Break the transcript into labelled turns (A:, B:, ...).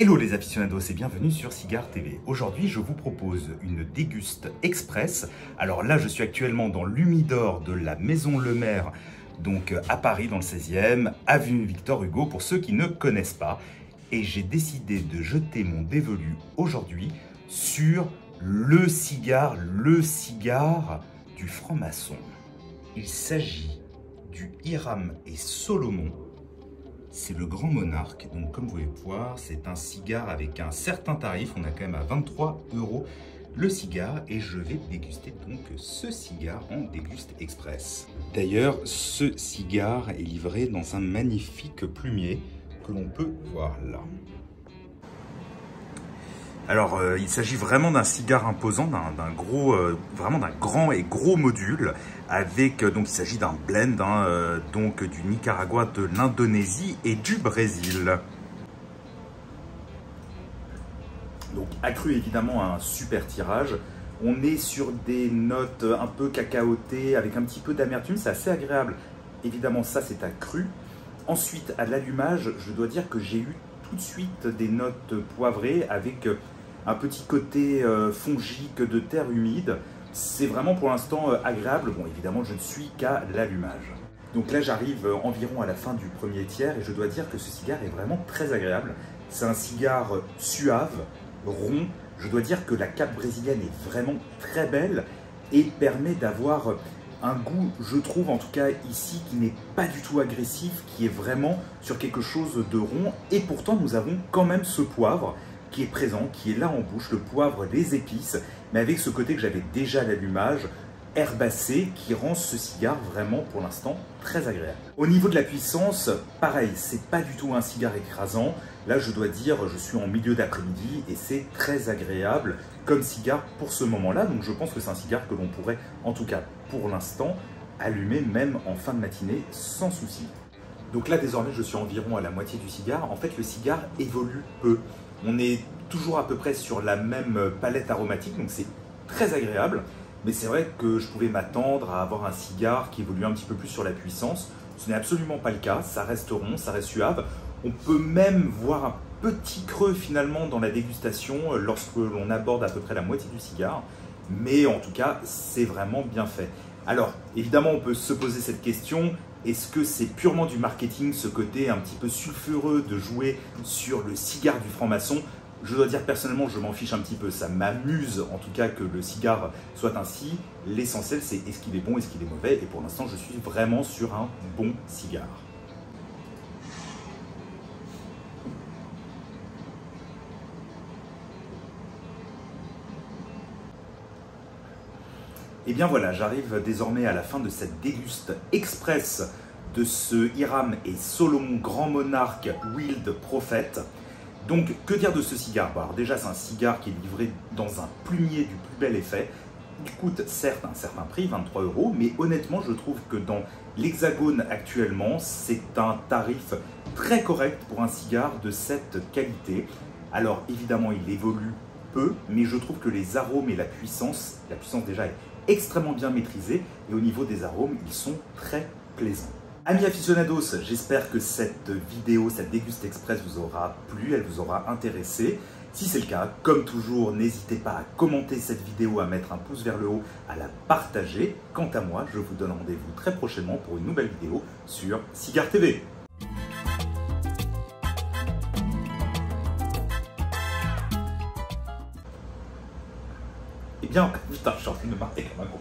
A: Hello les aficionados et bienvenue sur Cigare TV. Aujourd'hui, je vous propose une déguste express. Alors là, je suis actuellement dans l'humidor de la Maison Le Maire, donc à Paris dans le 16e, avenue Victor Hugo pour ceux qui ne connaissent pas. Et j'ai décidé de jeter mon dévolu aujourd'hui sur le cigare du franc-maçon. Il s'agit du Hiram et Solomon. C'est le Grand Monarque, donc comme vous pouvez voir, c'est un cigare avec un certain tarif, on a quand même à 23 € le cigare, et je vais déguster donc ce cigare en déguste express. D'ailleurs, ce cigare est livré dans un magnifique plumier que l'on peut voir là. Alors, il s'agit vraiment d'un cigare imposant, vraiment d'un grand et gros module, avec, donc il s'agit d'un blend, donc du Nicaragua, de l'Indonésie et du Brésil. Donc, accru évidemment à un super tirage. On est sur des notes un peu cacaotées, avec un petit peu d'amertume, c'est assez agréable. Évidemment, ça c'est accru. Ensuite, à l'allumage, je dois dire que j'ai eu tout de suite des notes poivrées, avec un petit côté fongique de terre humide. C'est vraiment pour l'instant agréable. Bon, évidemment, je ne suis qu'à l'allumage. Donc là, j'arrive environ à la fin du premier tiers et je dois dire que ce cigare est vraiment très agréable. C'est un cigare suave, rond. Je dois dire que la cape brésilienne est vraiment très belle et permet d'avoir un goût, je trouve en tout cas ici, qui n'est pas du tout agressif, qui est vraiment sur quelque chose de rond. Et pourtant, nous avons quand même ce poivre qui est présent, qui est là en bouche, le poivre, les épices, mais avec ce côté que j'avais déjà à l'allumage, herbacé, qui rend ce cigare vraiment pour l'instant très agréable. Au niveau de la puissance, pareil, c'est pas du tout un cigare écrasant. Là, je dois dire, je suis en milieu d'après-midi et c'est très agréable comme cigare pour ce moment-là. Donc je pense que c'est un cigare que l'on pourrait, en tout cas pour l'instant, allumer même en fin de matinée sans souci. Donc là, désormais, je suis environ à la moitié du cigare. En fait, le cigare évolue peu. On est toujours à peu près sur la même palette aromatique, donc c'est très agréable. Mais c'est vrai que je pouvais m'attendre à avoir un cigare qui évolue un petit peu plus sur la puissance. Ce n'est absolument pas le cas, ça reste rond, ça reste suave. On peut même voir un petit creux finalement dans la dégustation lorsque l'on aborde à peu près la moitié du cigare. Mais en tout cas, c'est vraiment bien fait. Alors, évidemment, on peut se poser cette question. Est-ce que c'est purement du marketing, ce côté un petit peu sulfureux de jouer sur le cigare du franc-maçon? Je dois dire personnellement, je m'en fiche un petit peu. Ça m'amuse en tout cas que le cigare soit ainsi. L'essentiel, c'est est-ce qu'il est bon, est-ce qu'il est mauvais? Et pour l'instant, je suis vraiment sur un bon cigare. Et bien voilà, j'arrive désormais à la fin de cette déguste express de ce Hiram et Solomon Grand Monarque Wild Prophet. Donc, que dire de ce cigare? Alors déjà, c'est un cigare qui est livré dans un plumier du plus bel effet. Il coûte certes un certain prix, 23 €, mais honnêtement, je trouve que dans l'Hexagone actuellement, c'est un tarif très correct pour un cigare de cette qualité. Alors évidemment, il évolue peu, mais je trouve que les arômes et la puissance déjà est extrêmement bien maîtrisée, et au niveau des arômes, ils sont très plaisants. Amis aficionados, j'espère que cette vidéo, cette déguste express vous aura plu, elle vous aura intéressé. Si c'est le cas, comme toujours, n'hésitez pas à commenter cette vidéo, à mettre un pouce vers le haut, à la partager. Quant à moi, je vous donne rendez-vous très prochainement pour une nouvelle vidéo sur Cigare TV. Eh bien, putain, je suis en train de me marrer comme un con.